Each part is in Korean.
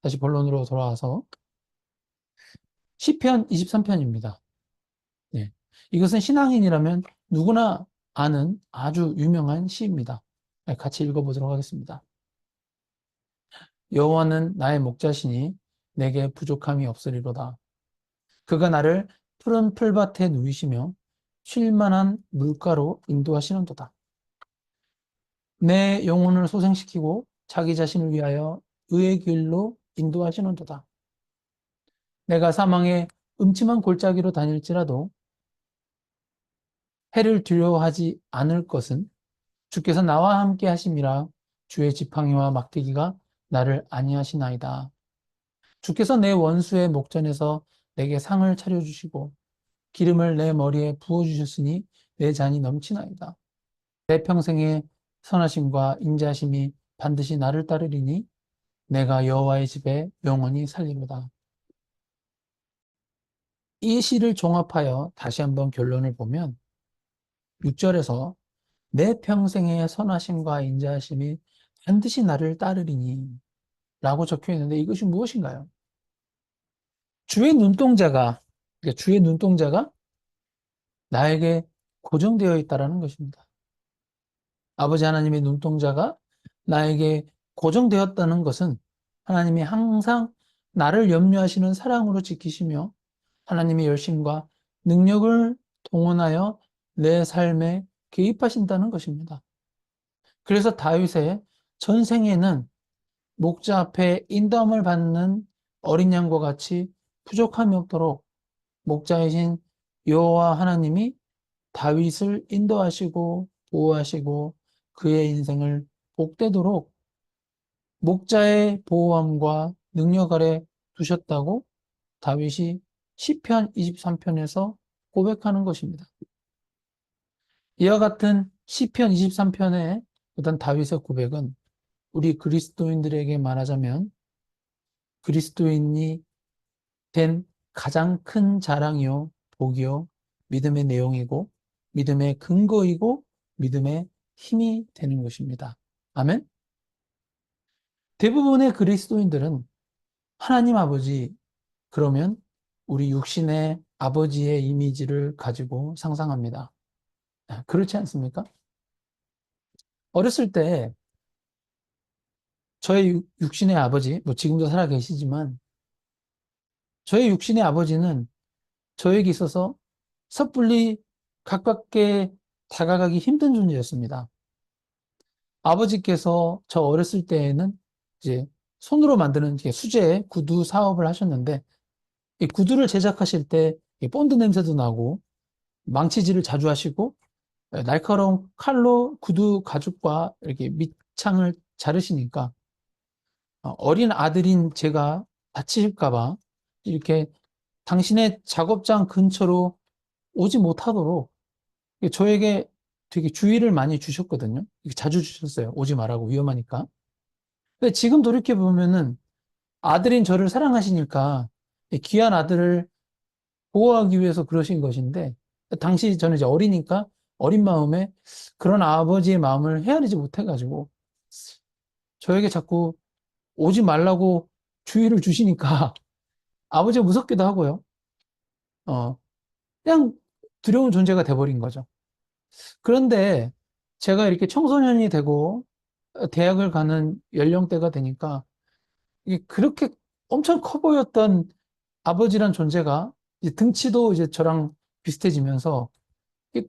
다시 본론으로 돌아와서 시편 23편입니다. 네. 이것은 신앙인이라면 누구나 아는 아주 유명한 시입니다. 네, 같이 읽어보도록 하겠습니다. 여호와는 나의 목자시니 내게 부족함이 없으리로다. 그가 나를 푸른 풀밭에 누이시며 쉴 만한 물가로 인도하시는도다. 내 영혼을 소생시키고 자기 자신을 위하여 의의 길로 인도하시는도다. 내가 사망의 음침한 골짜기로 다닐지라도 해를 두려워하지 않을 것은 주께서 나와 함께 하심이라. 주의 지팡이와 막대기가 나를 안위하시나이다. 주께서 내 원수의 목전에서 내게 상을 차려주시고 기름을 내 머리에 부어주셨으니 내 잔이 넘치나이다. 내 평생의 선하심과 인자하심이 반드시 나를 따르리니 내가 여호와의 집에 영원히 살리로다. 이 시를 종합하여 다시 한번 결론을 보면 6절에서 내 평생의 선하심과 인자하심이 반드시 나를 따르리니 라고 적혀 있는데 이것이 무엇인가요? 주의 눈동자가, 그러니까 주의 눈동자가 나에게 고정되어 있다라는 것입니다. 아버지 하나님의 눈동자가 나에게 고정되었다는 것은 하나님이 항상 나를 염려하시는 사랑으로 지키시며 하나님의 열심과 능력을 동원하여 내 삶에 개입하신다는 것입니다. 그래서 다윗의 전생에는 목자 앞에 인도함을 받는 어린 양과 같이 부족함이 없도록 목자이신 여호와 하나님이 다윗을 인도하시고 보호하시고 그의 인생을 복되도록 목자의 보호함과 능력 아래 두셨다고 다윗이 시편 23편에서 고백하는 것입니다. 이와 같은 시편 23편의 어떤 다윗의 고백은 우리 그리스도인들에게 말하자면 그리스도인이 된 가장 큰 자랑이요, 복이요, 믿음의 내용이고, 믿음의 근거이고, 믿음의 힘이 되는 것입니다. 아멘? 대부분의 그리스도인들은 하나님 아버지, 그러면 우리 육신의 아버지의 이미지를 가지고 상상합니다. 그렇지 않습니까? 어렸을 때 저의 육신의 아버지, 뭐 지금도 살아 계시지만, 저의 육신의 아버지는 저에게 있어서 섣불리 가깝게 다가가기 힘든 존재였습니다. 아버지께서 저 어렸을 때에는 이제 손으로 만드는 수제 구두 사업을 하셨는데 이 구두를 제작하실 때 본드 냄새도 나고 망치질을 자주 하시고 날카로운 칼로 구두 가죽과 이렇게 밑창을 자르시니까 어린 아들인 제가 다칠까 봐 이렇게 당신의 작업장 근처로 오지 못하도록 저에게 되게 주의를 많이 주셨거든요. 자주 주셨어요. 오지 말라고 위험하니까. 근데 지금 돌이켜 보면은 아들인 저를 사랑하시니까 귀한 아들을 보호하기 위해서 그러신 것인데 당시 저는 이제 어리니까 어린 마음에 그런 아버지의 마음을 헤아리지 못해가지고 저에게 자꾸 오지 말라고 주의를 주시니까 아버지가 무섭기도 하고요. 어, 그냥 두려운 존재가 돼버린 거죠. 그런데 제가 이렇게 청소년이 되고 대학을 가는 연령대가 되니까 이게 그렇게 엄청 커 보였던 아버지란 존재가 이제 등치도 이제 저랑 비슷해지면서 이게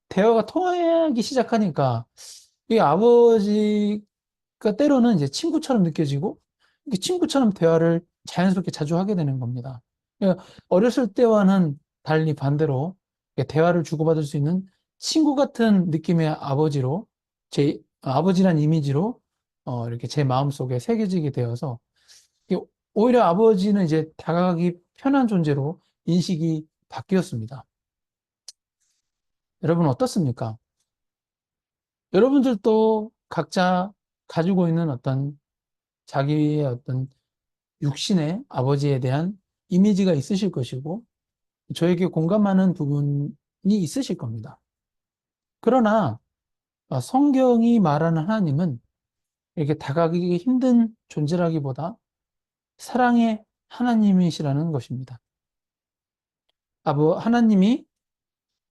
대화가 통하기 시작하니까 이 아버지가 때로는 이제 친구처럼 느껴지고 이게 친구처럼 대화를 자연스럽게 자주 하게 되는 겁니다. 그러니까 어렸을 때와는 달리 반대로 대화를 주고받을 수 있는 친구 같은 느낌의 아버지로 제 아버지란 이미지로 이렇게 제 마음속에 새겨지게 되어서 오히려 아버지는 이제 다가가기 편한 존재로 인식이 바뀌었습니다. 여러분 어떻습니까? 여러분들도 각자 가지고 있는 어떤 자기의 어떤 육신의 아버지에 대한 이미지가 있으실 것이고 저에게 공감하는 부분이 있으실 겁니다. 그러나 성경이 말하는 하나님은 이렇게 다가가기 힘든 존재라기보다 사랑의 하나님이시라는 것입니다. 하나님이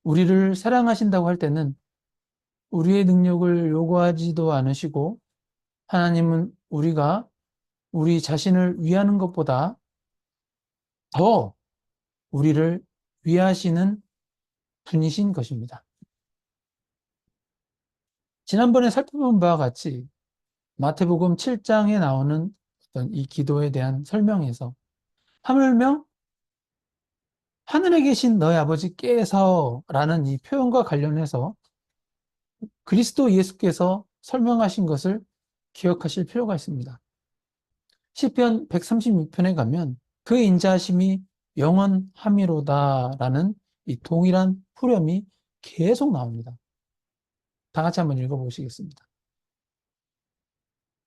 우리를 사랑하신다고 할 때는 우리의 능력을 요구하지도 않으시고 하나님은 우리가 우리 자신을 위하는 것보다 더 우리를 위하시는 분이신 것입니다. 지난번에 살펴본 바와 같이 마태복음 7장에 나오는 어떤 이 기도에 대한 설명에서 하물며 하늘에 계신 너희 아버지께서 라는 이 표현과 관련해서 그리스도 예수께서 설명하신 것을 기억하실 필요가 있습니다. 시편 136편에 가면 그 인자하심이 영원함이로다라는 이 동일한 후렴이 계속 나옵니다. 다 같이 한번 읽어보시겠습니다.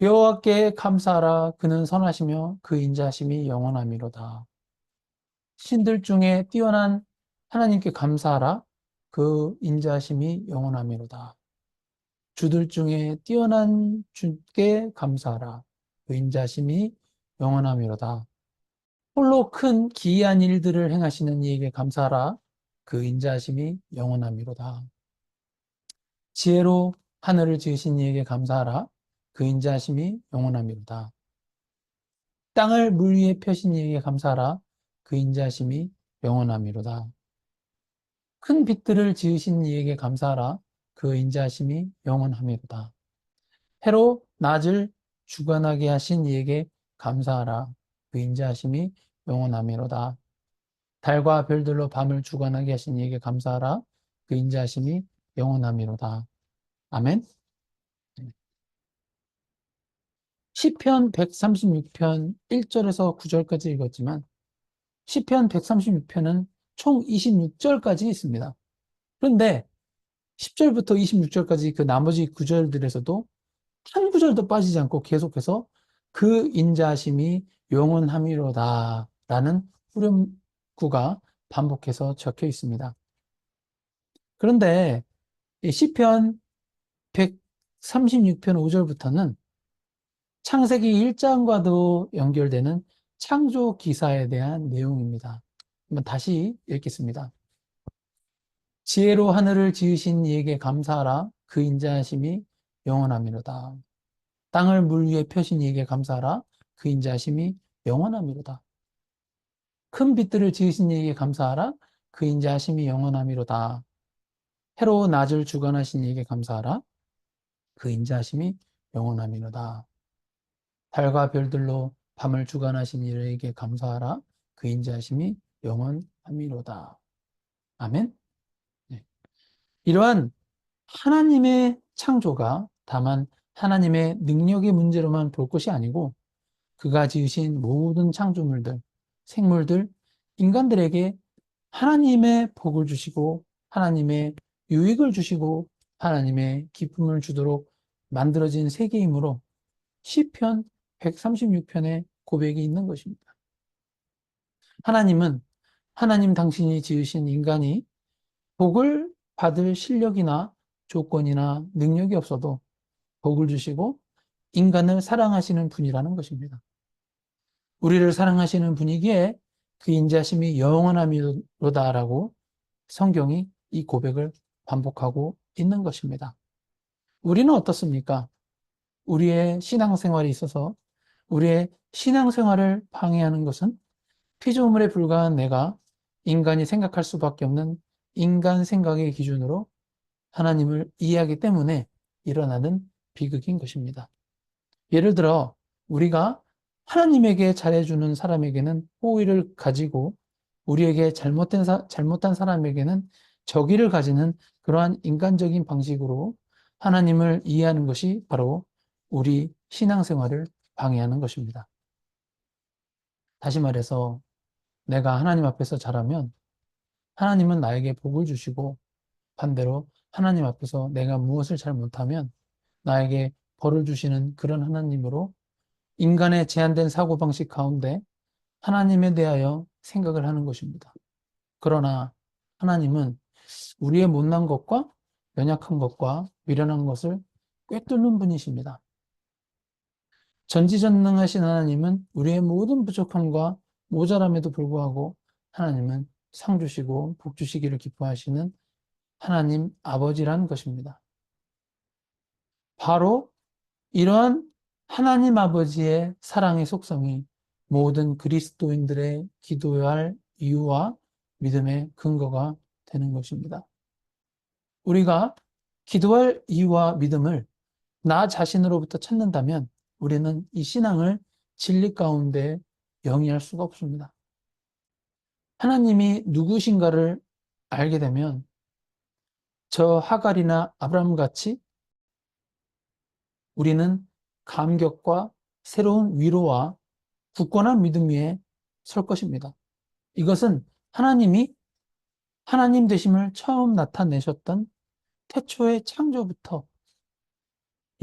여호와께 감사하라. 그는 선하시며 그 인자하심이 영원함이로다. 신들 중에 뛰어난 하나님께 감사하라. 그 인자하심이 영원함이로다. 주들 중에 뛰어난 주께 감사하라. 그 인자하심이 영원함이로다. 홀로 큰 기이한 일들을 행하시는 이에게 감사하라. 그 인자하심이 영원함이로다. 지혜로 하늘을 지으신 이에게 감사하라. 그 인자하심이 영원함이로다. 땅을 물 위에 펴신 이에게 감사하라. 그 인자하심이 영원함이로다. 큰 빛들을 지으신 이에게 감사하라. 그 인자하심이 영원함이로다. 해로 낮을 주관하게 하신 이에게 감사하라. 그 인자하심이 영원함이로다. 달과 별들로 밤을 주관하게 하신 이에게 감사하라. 그 인자하심이 영원함이로다. 아멘. 시편 136편 1절에서 9절까지 읽었지만 시편 136편은 총 26절까지 있습니다. 그런데 10절부터 26절까지 그 나머지 구절들에서도 한 구절도 빠지지 않고 계속해서 그 인자하심이 영원함이로다 라는 후렴구가 반복해서 적혀 있습니다. 그런데 이 시편 136편 5절부터는 창세기 1장과도 연결되는 창조 기사에 대한 내용입니다. 한번 다시 읽겠습니다. 지혜로 하늘을 지으신 이에게 감사하라. 그 인자하심이 영원함이로다. 땅을 물 위에 펴신 이에게 감사하라. 그 인자하심이 영원함이로다. 큰 빛들을 지으신 이에게 감사하라. 그 인자하심이 영원함이로다. 해로 낮을 주관하신 이에게 감사하라. 그 인자하심이 영원함이로다. 달과 별들로 밤을 주관하신 이에게 감사하라. 그 인자하심이 영원함이로다. 아멘. 네. 이러한 하나님의 창조가 다만 하나님의 능력의 문제로만 볼 것이 아니고 그가 지으신 모든 창조물들, 생물들, 인간들에게 하나님의 복을 주시고 하나님의 유익을 주시고 하나님의 기쁨을 주도록 만들어진 세계이므로 시편 136편의 고백이 있는 것입니다. 하나님은 하나님 당신이 지으신 인간이 복을 받을 실력이나 조건이나 능력이 없어도 복을 주시고 인간을 사랑하시는 분이라는 것입니다. 우리를 사랑하시는 분이기에 그 인자심이 영원함이로다라고 성경이 이 고백을 반복하고 있는 것입니다. 우리는 어떻습니까? 우리의 신앙생활에 있어서 우리의 신앙생활을 방해하는 것은 피조물에 불과한 내가 인간이 생각할 수밖에 없는 인간 생각의 기준으로 하나님을 이해하기 때문에 일어나는 비극인 것입니다. 예를 들어 우리가 하나님에게 잘해주는 사람에게는 호의를 가지고 우리에게 잘못한 사람에게는 적의를 가지는 그러한 인간적인 방식으로 하나님을 이해하는 것이 바로 우리 신앙생활을 방해하는 것입니다. 다시 말해서 내가 하나님 앞에서 잘하면 하나님은 나에게 복을 주시고 반대로 하나님 앞에서 내가 무엇을 잘못하면 나에게 벌을 주시는 그런 하나님으로 인간의 제한된 사고방식 가운데 하나님에 대하여 생각을 하는 것입니다. 그러나 하나님은 우리의 못난 것과 연약한 것과 미련한 것을 꿰뚫는 분이십니다. 전지전능하신 하나님은 우리의 모든 부족함과 모자람에도 불구하고 하나님은 상 주시고 복 주시기를 기뻐하시는 하나님 아버지란 것입니다. 바로 이러한 하나님 아버지의 사랑의 속성이 모든 그리스도인들의 기도해야 할 이유와 믿음의 근거가 되는 것입니다. 우리가 기도할 이유와 믿음을 나 자신으로부터 찾는다면 우리는 이 신앙을 진리 가운데 영위할 수가 없습니다. 하나님이 누구신가를 알게 되면 저 하갈이나 아브라함 같이 우리는 감격과 새로운 위로와 굳건한 믿음 위에 설 것입니다. 이것은 하나님이 하나님 되심을 처음 나타내셨던 태초의 창조부터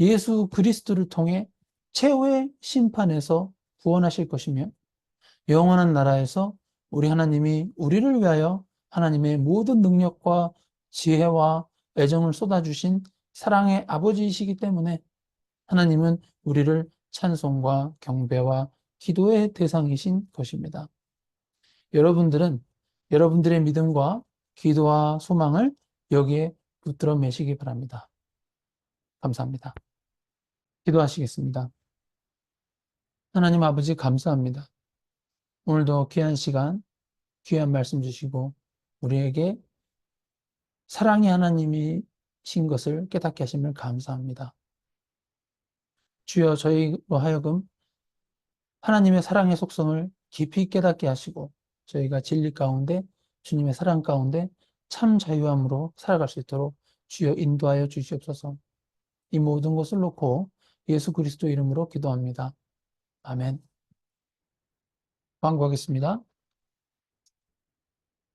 예수 그리스도를 통해 최후의 심판에서 구원하실 것이며 영원한 나라에서 우리 하나님이 우리를 위하여 하나님의 모든 능력과 지혜와 애정을 쏟아주신 사랑의 아버지이시기 때문에 하나님은 우리를 찬송과 경배와 기도의 대상이신 것입니다. 여러분들은 여러분들의 믿음과 기도와 소망을 여기에 붙들어 매시기 바랍니다. 감사합니다. 기도하시겠습니다. 하나님 아버지 감사합니다. 오늘도 귀한 시간, 귀한 말씀 주시고 우리에게 사랑의 하나님이신 것을 깨닫게 하심을 감사합니다. 주여 저희로 하여금 하나님의 사랑의 속성을 깊이 깨닫게 하시고 저희가 진리 가운데 주님의 사랑 가운데 참 자유함으로 살아갈 수 있도록 주여 인도하여 주시옵소서. 이 모든 것을 놓고 예수 그리스도 이름으로 기도합니다. 아멘. 광고하겠습니다.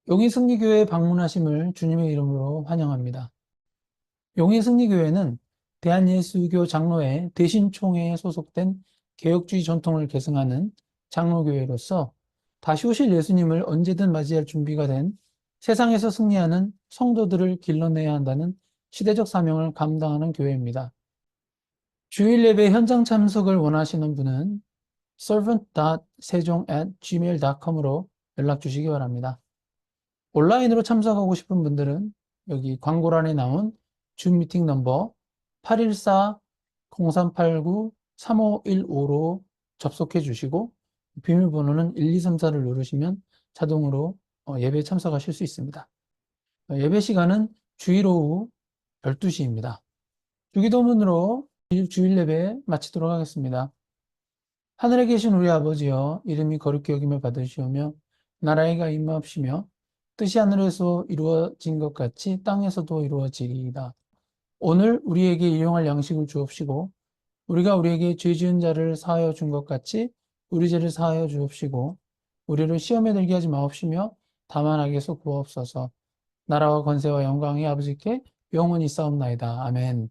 용인승리교회에 방문하심을 주님의 이름으로 환영합니다. 용인승리교회는 대한예수교 장로회 대신총회에 소속된 개혁주의 전통을 계승하는 장로교회로서 다시 오실 예수님을 언제든 맞이할 준비가 된 세상에서 승리하는 성도들을 길러내야 한다는 시대적 사명을 감당하는 교회입니다. 주일 예배 현장 참석을 원하시는 분은 servant.sejong@gmail.com으로 연락 주시기 바랍니다. 온라인으로 참석하고 싶은 분들은 여기 광고란에 나온 줌 미팅 넘버 814-0389-3515로 접속해 주시고 비밀번호는 1234를 누르시면 자동으로 예배에 참석하실 수 있습니다. 예배 시간은 주일 오후 12시입니다. 주기도문으로 주일 예배 마치도록 하겠습니다. 하늘에 계신 우리 아버지여, 이름이 거룩히 여김을 받으시오며 나라의가 임하옵시며 뜻이 하늘에서 이루어진 것 같이 땅에서도 이루어지리이다. 오늘 우리에게 일용할 양식을 주옵시고 우리가 우리에게 죄 지은 자를 사하여 준 것 같이 우리 죄를 사하여 주옵시고 우리를 시험에 들게 하지 마옵시며 다만 악에서 구하옵소서. 나라와 권세와 영광이 아버지께 영원히 있사옵나이다. 아멘.